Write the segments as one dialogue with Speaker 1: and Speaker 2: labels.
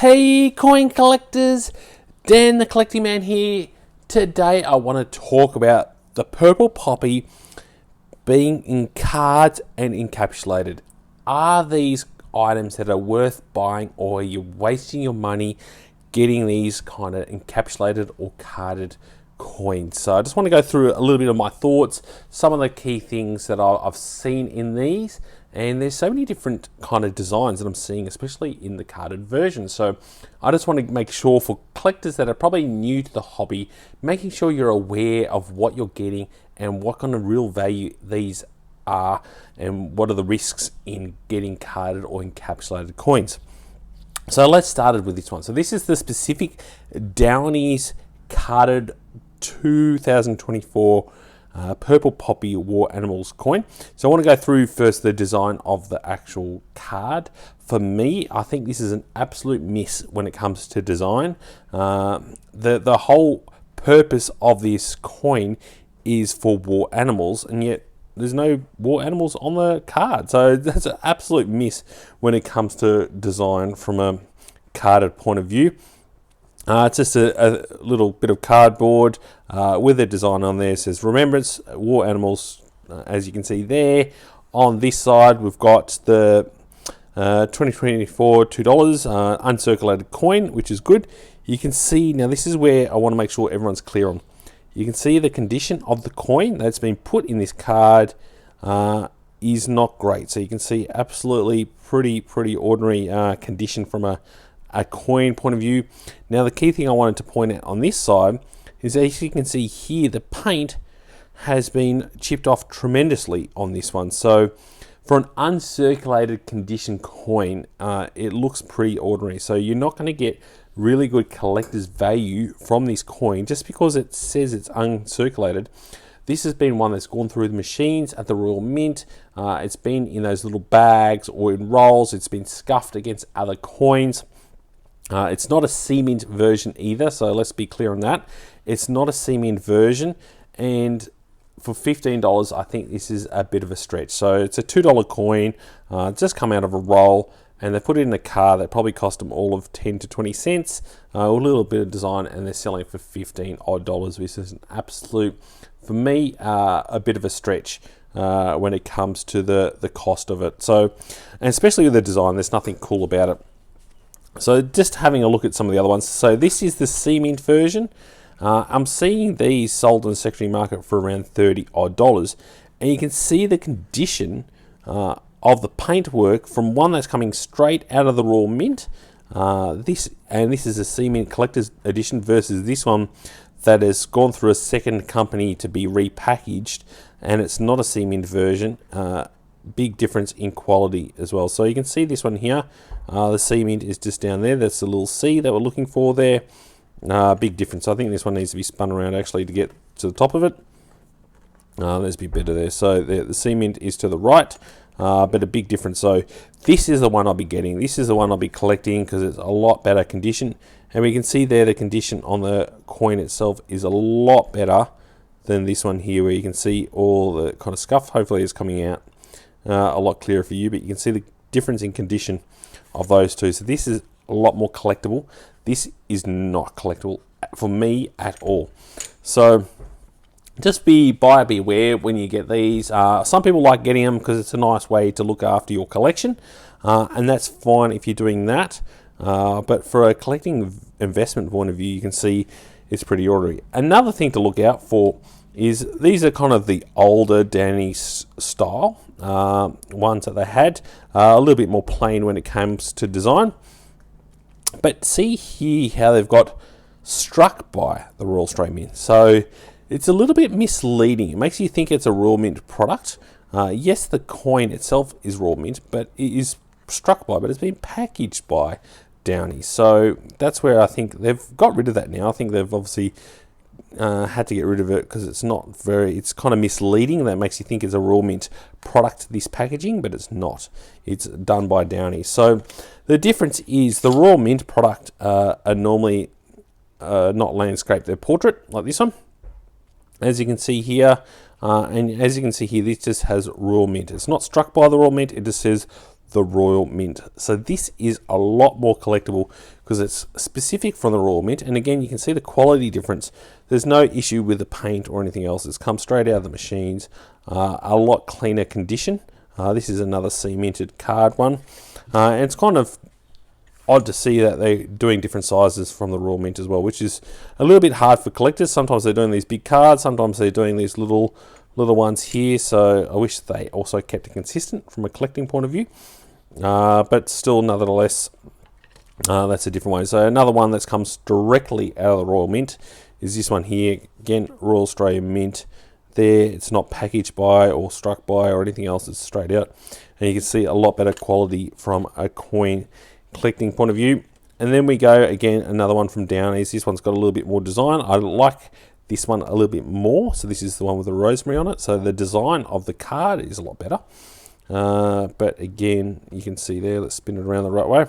Speaker 1: Hey coin collectors, Dan the Collecting Man here. Today I want to talk about the purple poppy being in cards and encapsulated. Are these items that are worth buying, or are you wasting your money getting these kind of encapsulated or carded coins? So I just want to go through a little bit of my thoughts, some of the key things that I've seen in these. And there's so many different kind of designs that I'm seeing, especially in the carded version. So I just want to make sure for collectors that are probably new to the hobby, making sure you're aware of what you're getting and what kind of real value these are and what are the risks in getting carded or encapsulated coins. So let's start with this one. So this is the specific Downey's carded 2024 purple poppy war animals coin. So I want to go through first the design of the actual card. For me, I think this is an absolute miss when it comes to design. The whole purpose of this coin is for war animals, and yet there's no war animals on the card. So that's an absolute miss when it comes to design from a carded point of view. It's just a little bit of cardboard with a design on there. It says Remembrance, War Animals, as you can see there. On this side, we've got the 2024 $2 uncirculated coin, which is good. You can see, now this is where I want to make sure everyone's clear on. You can see the condition of the coin that's been put in this card is not great. So you can see absolutely pretty ordinary condition from a coin point of view. Now the key thing I wanted to point out on this side is, as you can see here, the paint has been chipped off tremendously on this one. So for an uncirculated condition coin, it looks pretty ordinary. So you're not going to get really good collector's value from this coin just because it says it's uncirculated. This has been one that's gone through the machines at the Royal Mint. It's been in those little bags or in rolls. It's been scuffed against other coins. It's not a cement version either, so let's be clear on that. It's not a cement version, and for $15, I think this is a bit of a stretch. So it's a $2 coin, just come out of a roll, and they put it in a card that probably cost them all of 10 to 20 cents, a little bit of design, and they're selling it for $15 odd, which is an absolute, for me, a bit of a stretch when it comes to the cost of it. So, and especially with the design, there's nothing cool about it. So just having a look at some of the other ones. So this is the cement version. I'm seeing these sold in the secondary market for around $30 odd, and you can see the condition of the paintwork from one that's coming straight out of the Royal Mint. This is a cement collector's edition versus this one that has gone through a second company to be repackaged, and it's not a cement version. Big difference in quality as well. So you can see this one here, the cement is just down there. That's the little C that we're looking for there. Big difference. I think this one needs to be spun around actually to get to the top of it. There's a bit better there. So the cement is to the right, but a big difference. So this is the one I'll be getting. This is the one I'll be collecting because it's a lot better condition. And we can see there the condition on the coin itself is a lot better than this one here, where you can see all the kind of scuff. Hopefully it's coming out a lot clearer for you, but you can see the difference in condition of those two. So this is a lot more collectible. This is not collectible for me at all. So just be aware when you get these. Some people like getting them because it's a nice way to look after your collection, and that's fine if you're doing that. But for a collecting investment point of view, you can see it's pretty ordinary. Another thing to look out for is these are kind of the older Downey's style ones that they had, a little bit more plain when it comes to design. But see here how they've got struck by the Royal Australian Mint. So it's a little bit misleading. It makes you think it's a Royal Mint product. Yes, the coin itself is Royal Mint, but it is struck by, but it's been packaged by Downey. So that's where I think they've got rid of that now. I think they've obviously had to get rid of it because it's kind of misleading. That makes you think it's a Royal Mint product, this packaging, but it's not. It's done by Downey. So the difference is the Royal Mint product are normally not landscaped, they're portrait, like this one. As you can see here, and as you can see here, this just has Royal Mint. It's not struck by the Royal Mint, it just says the Royal Mint. So this is a lot more collectible because it's specific from the Royal Mint. And again, you can see the quality difference. There's no issue with the paint or anything else. It's come straight out of the machines. A lot cleaner condition. This is another cemented card one. And it's kind of odd to see that they're doing different sizes from the Royal Mint as well, which is a little bit hard for collectors. Sometimes they're doing these big cards, sometimes they're doing these little ones here. So I wish they also kept it consistent from a collecting point of view. But still, nonetheless, that's a different way. So another one that comes directly out of the Royal Mint is this one here. Again, Royal Australian Mint. There, it's not packaged by or struck by or anything else. It's straight out, and you can see a lot better quality from a coin collecting point of view. And then we go again, another one from Downies. This one's got a little bit more design. I like this one a little bit more. So this is the one with the rosemary on it. So the design of the card is a lot better. But again, you can see there, let's spin it around the right way.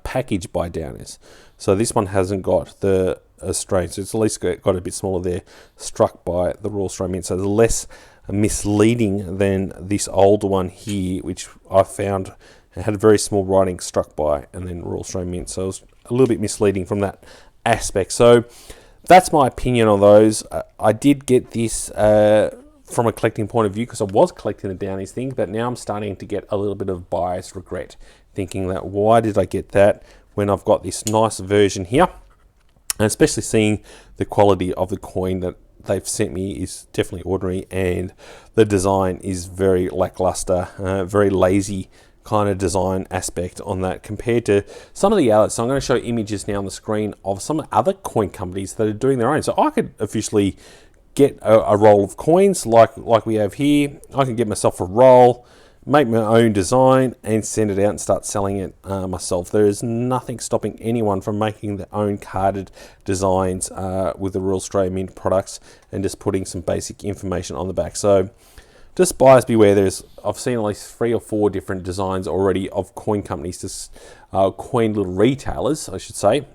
Speaker 1: Packaged by Downies. So this one hasn't got the Australian, so it's at least got a bit smaller there, struck by the Royal Australian Mint. So it's less misleading than this older one here, which I found had a very small writing, struck by, and then Royal Australian Mint. So it was a little bit misleading from that aspect. So that's my opinion on those. I did get this from a collecting point of view because I was collecting the Downies thing, but now I'm starting to get a little bit of biased regret, thinking that why did I get that when I've got this nice version here? And especially seeing the quality of the coin that they've sent me is definitely ordinary, and the design is very lackluster, very lazy kind of design aspect on that compared to some of the others. So I'm going to show images now on the screen of some other coin companies that are doing their own. So I could officially get a roll of coins like we have here. I can get myself a roll, make my own design, and send it out and start selling it myself. There is nothing stopping anyone from making their own carded designs with the Royal Australian Mint products and just putting some basic information on the back. So just buyers beware. I've seen at least 3 or 4 different designs already of coin companies, just coin little retailers, I should say,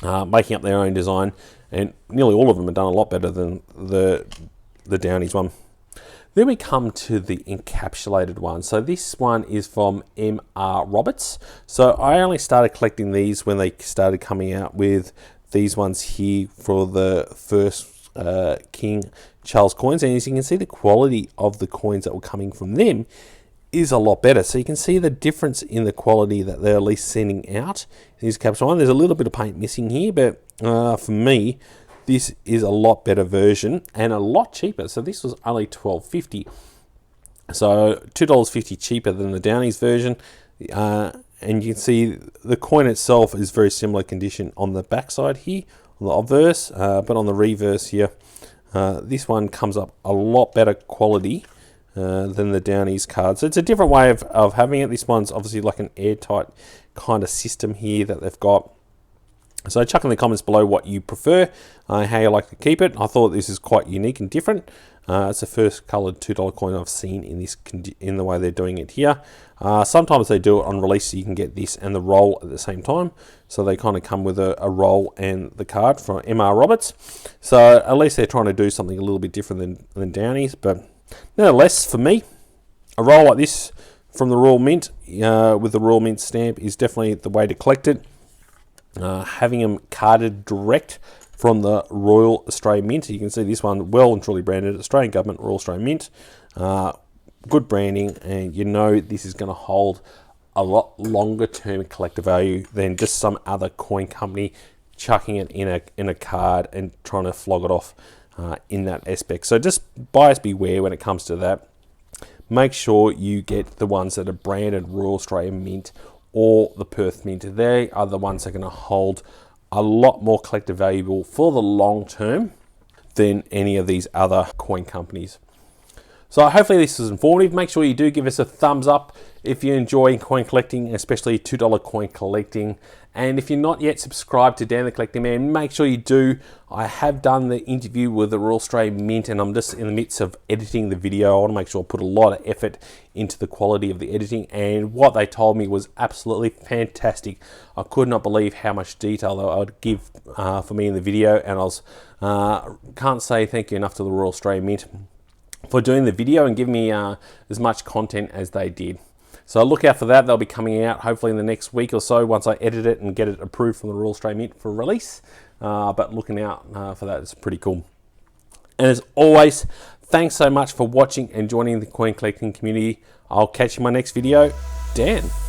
Speaker 1: making up their own design, and nearly all of them have done a lot better than the Downies one. Then we come to the encapsulated one. So this one is from M.R. Roberts. So I only started collecting these when they started coming out with these ones here for the first King Charles coins. And as you can see, the quality of the coins that were coming from them is a lot better. So you can see the difference in the quality that they're at least sending out in this capsule one. There's a little bit of paint missing here, but for me, this is a lot better version and a lot cheaper. So this was only $12.50. So $2.50 cheaper than the Downies version. And you can see the coin itself is very similar condition on the backside here, on the obverse, but on the reverse here, this one comes up a lot better quality than the Downies card. So it's a different way of having it. This one's obviously like an airtight kind of system here that they've got. So chuck in the comments below what you prefer, how you like to keep it. I thought this is quite unique and different. It's the first coloured $2 coin I've seen in the way they're doing it here. Sometimes they do it on release so you can get this and the roll at the same time. So they kind of come with a roll and the card from M.R. Roberts. So at least they're trying to do something a little bit different than Downies. But nonetheless, for me, a roll like this from the Royal Mint with the Royal Mint stamp is definitely the way to collect it. Having them carded direct from the Royal Australian Mint. You can see this one well and truly branded Australian Government Royal Australian Mint. Good branding, and you know this is going to hold a lot longer term collector value than just some other coin company chucking it in a card and trying to flog it off in that aspect. So just buyers beware when it comes to that. Make sure you get the ones that are branded Royal Australian Mint or the Perth Mint. They are the ones that are going to hold a lot more collector valuable for the long term than any of these other coin companies. So hopefully this is informative. Make sure you do give us a thumbs up if you enjoy coin collecting, especially $2 coin collecting. And if you're not yet subscribed to Dan the Collecting Man, make sure you do. I have done the interview with the Royal Australian Mint, and I'm just in the midst of editing the video. I want to make sure I put a lot of effort into the quality of the editing, and what they told me was absolutely fantastic. I could not believe how much detail they would give for me in the video, and I can't say thank you enough to the Royal Australian Mint for doing the video and giving me as much content as they did. So look out for that. They'll be coming out hopefully in the next week or so once I edit it and get it approved from the Royal Australian Mint for release. But looking out for that. It's pretty cool. And as always, thanks so much for watching and joining the coin collecting community. I'll catch you in my next video. Dan.